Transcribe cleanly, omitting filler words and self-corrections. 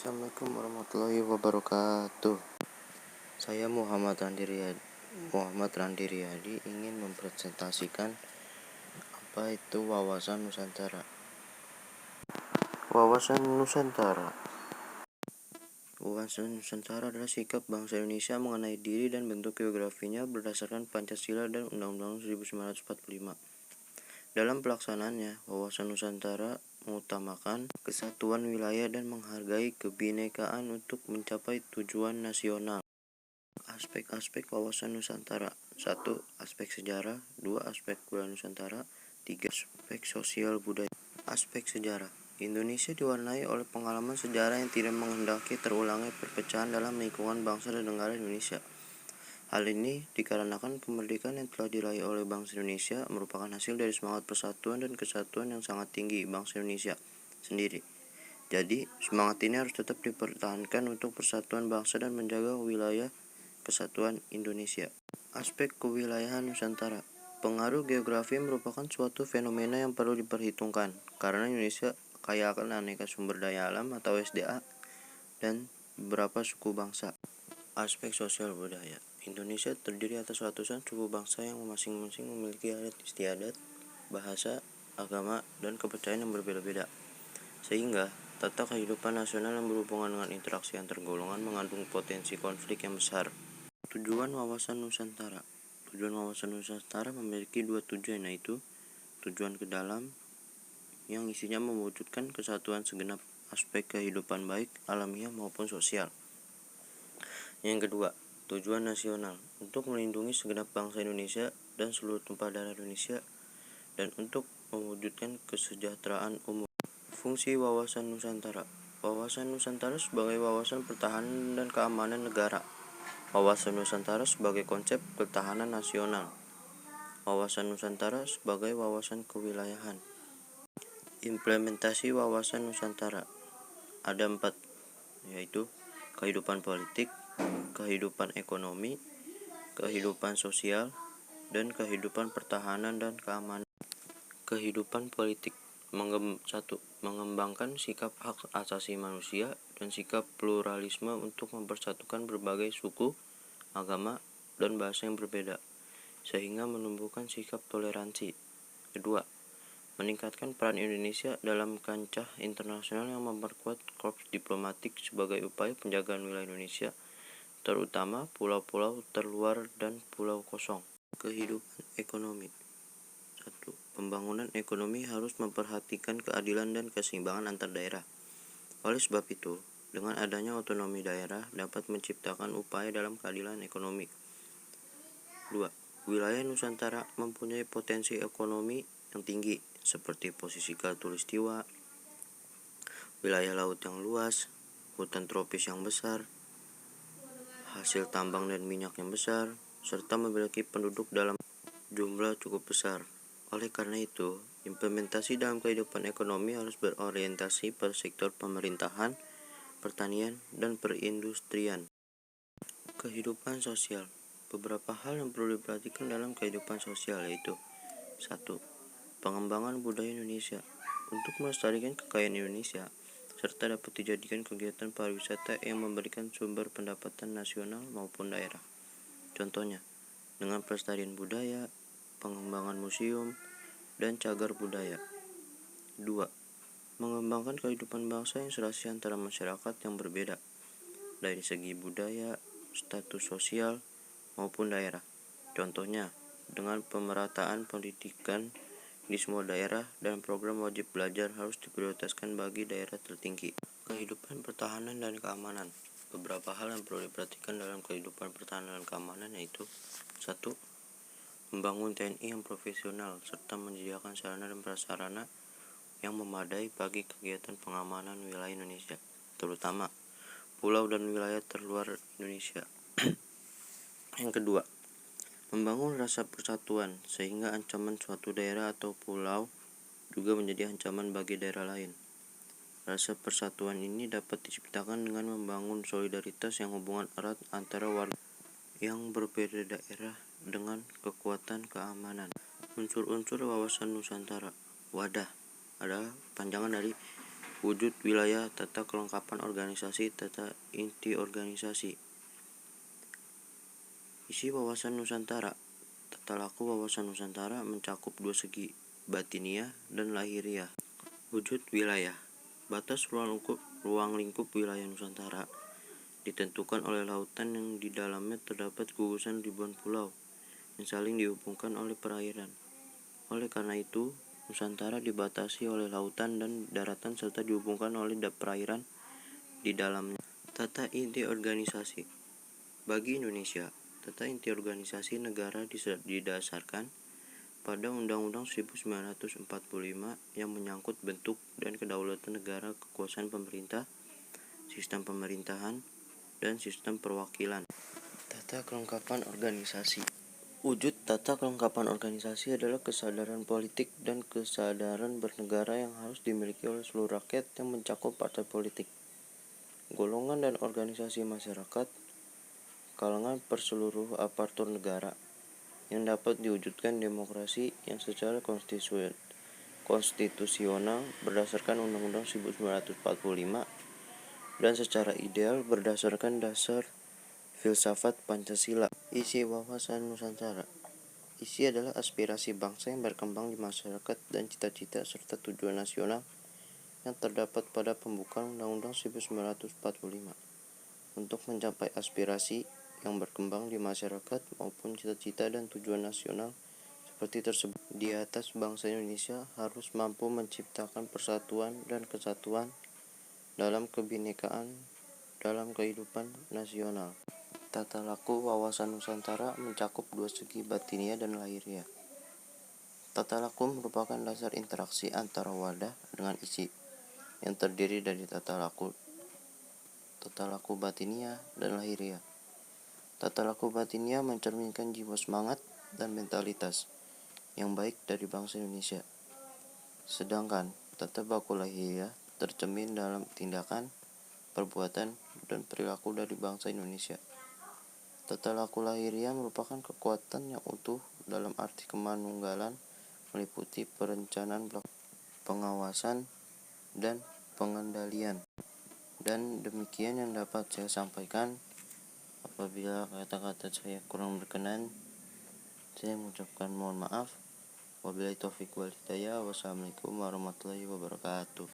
Assalamualaikum warahmatullahi wabarakatuh. Saya Muhammad Randi Riyadi ingin mempresentasikan apa itu wawasan Nusantara. Wawasan Nusantara adalah sikap bangsa Indonesia mengenai diri dan bentuk geografinya berdasarkan Pancasila dan Undang-Undang 1945. Dalam pelaksanaannya, wawasan Nusantara mengutamakan kesatuan wilayah dan menghargai kebinekaan untuk mencapai tujuan nasional. Aspek-aspek wawasan Nusantara: 1. Aspek sejarah. 2. Aspek budaya Nusantara. 3. Aspek sosial budaya. Aspek sejarah: Indonesia diwarnai oleh pengalaman sejarah yang tidak menghendaki terulangnya perpecahan dalam lingkungan bangsa dan negara Indonesia. Hal ini dikarenakan kemerdekaan yang telah diraih oleh bangsa Indonesia merupakan hasil dari semangat persatuan dan kesatuan yang sangat tinggi bangsa Indonesia sendiri. Jadi, semangat ini harus tetap dipertahankan untuk persatuan bangsa dan menjaga wilayah kesatuan Indonesia. Aspek kewilayahan Nusantara. Pengaruh geografi merupakan suatu fenomena yang perlu diperhitungkan karena Indonesia kaya akan aneka sumber daya alam atau SDA dan beberapa suku bangsa. Aspek sosial budaya. Indonesia terdiri atas ratusan suku bangsa yang masing-masing memiliki adat istiadat, bahasa, agama, dan kepercayaan yang berbeda-beda. Sehingga tata kehidupan nasional yang berhubungan dengan interaksi antar golongan mengandung potensi konflik yang besar. Tujuan wawasan Nusantara. Tujuan wawasan Nusantara memiliki dua tujuan, yaitu tujuan ke dalam yang isinya mewujudkan kesatuan segenap aspek kehidupan baik alamiah maupun sosial. Yang kedua, tujuan nasional, untuk melindungi segenap bangsa Indonesia dan seluruh tumpah darah Indonesia dan untuk mewujudkan kesejahteraan umum. Fungsi wawasan Nusantara. Wawasan Nusantara sebagai wawasan pertahanan dan keamanan negara. Wawasan Nusantara sebagai konsep pertahanan nasional. Wawasan Nusantara sebagai wawasan kewilayahan. Implementasi wawasan Nusantara ada 4, yaitu kehidupan politik, kehidupan ekonomi, kehidupan sosial, dan kehidupan pertahanan dan keamanan. Kehidupan politik: 1. Mengembangkan sikap hak asasi manusia dan sikap pluralisme untuk mempersatukan berbagai suku, agama, dan bahasa yang berbeda, sehingga menumbuhkan sikap toleransi. Kedua, meningkatkan peran Indonesia dalam kancah internasional yang memperkuat korps diplomatik sebagai upaya penjagaan wilayah Indonesia, terutama pulau-pulau terluar dan pulau kosong. Kehidupan ekonomi. 1. Pembangunan ekonomi harus memperhatikan keadilan dan keseimbangan antar daerah. Oleh sebab itu, dengan adanya otonomi daerah dapat menciptakan upaya dalam keadilan ekonomi. 2. Wilayah Nusantara mempunyai potensi ekonomi yang tinggi, seperti posisi khatulistiwa, wilayah laut yang luas, hutan tropis yang besar, hasil tambang dan minyak yang besar, serta memiliki penduduk dalam jumlah cukup besar. Oleh karena itu, implementasi dalam kehidupan ekonomi harus berorientasi pada sektor pemerintahan, pertanian, dan perindustrian. Kehidupan sosial. Beberapa hal yang perlu diperhatikan dalam kehidupan sosial yaitu: 1. Pengembangan budaya Indonesia, untuk melestarikan kekayaan Indonesia, serta dapat dijadikan kegiatan pariwisata yang memberikan sumber pendapatan nasional maupun daerah. Contohnya, dengan pelestarian budaya, pengembangan museum, dan cagar budaya. 2. Mengembangkan kehidupan bangsa yang serasi antara masyarakat yang berbeda, dari segi budaya, status sosial, maupun daerah. Contohnya, dengan pemerataan pendidikan di semua daerah dan program wajib belajar harus diprioritaskan bagi daerah tertinggi. Kehidupan pertahanan dan keamanan. Beberapa hal yang perlu diperhatikan dalam kehidupan pertahanan dan keamanan yaitu: 1. Membangun TNI yang profesional serta menyediakan sarana dan prasarana yang memadai bagi kegiatan pengamanan wilayah Indonesia, terutama pulau dan wilayah terluar Indonesia. Yang kedua, membangun rasa persatuan sehingga ancaman suatu daerah atau pulau juga menjadi ancaman bagi daerah lain. Rasa persatuan ini dapat diciptakan dengan membangun solidaritas yang hubungan erat antara warga yang berbeda daerah dengan kekuatan keamanan. Unsur-unsur wawasan Nusantara. WADAH adalah panjangan dari Wujud wilayah, tata kelengkapan organisasi, tata inti organisasi. Isi wawasan Nusantara. Tata laku wawasan Nusantara mencakup dua segi, batiniah dan lahiriah. Wujud wilayah. Batas ruang lingkup wilayah Nusantara ditentukan oleh lautan yang di dalamnya terdapat gugusan ribuan pulau yang saling dihubungkan oleh perairan. Oleh karena itu, Nusantara dibatasi oleh lautan dan daratan serta dihubungkan oleh perairan di dalamnya. Tata inti organisasi. Bagi Indonesia, tata inti organisasi negara didasarkan pada Undang-Undang 1945 yang menyangkut bentuk dan kedaulatan negara, kekuasaan pemerintah, sistem pemerintahan, dan sistem perwakilan. Tata kelengkapan organisasi. Wujud tata kelengkapan organisasi adalah kesadaran politik dan kesadaran bernegara yang harus dimiliki oleh seluruh rakyat yang mencakup partai politik, golongan dan organisasi masyarakat, kalangan perseluruh aparatur negara, yang dapat diwujudkan demokrasi yang secara konstitusional berdasarkan Undang-Undang 1945 dan secara ideal berdasarkan dasar filsafat Pancasila. Isi wawasan Nusantara. Isi adalah aspirasi bangsa yang berkembang di masyarakat dan cita-cita serta tujuan nasional yang terdapat pada pembukaan Undang-Undang 1945. Untuk mencapai aspirasi yang berkembang di masyarakat maupun cita-cita dan tujuan nasional seperti tersebut, di atas bangsa Indonesia harus mampu menciptakan persatuan dan kesatuan dalam kebinekaan dalam kehidupan nasional. Tata laku wawasan Nusantara mencakup dua segi, batiniah dan lahiriah. Tata laku merupakan dasar interaksi antara wadah dengan isi yang terdiri dari tata laku batiniah dan lahiriah. Tata laku batiniah mencerminkan jiwa semangat dan mentalitas yang baik dari bangsa Indonesia. Sedangkan tata laku lahiriah tercermin dalam tindakan, perbuatan, dan perilaku dari bangsa Indonesia. Tata laku lahiriah merupakan kekuatan yang utuh dalam arti kemanunggalan, meliputi perencanaan, pengawasan, dan pengendalian. Dan demikian yang dapat saya sampaikan. Apabila kata-kata saya kurang berkenan, saya mengucapkan mohon maaf. Wabillahi taufiq wal hidayah. Wassalamualaikum warahmatullahi wabarakatuh.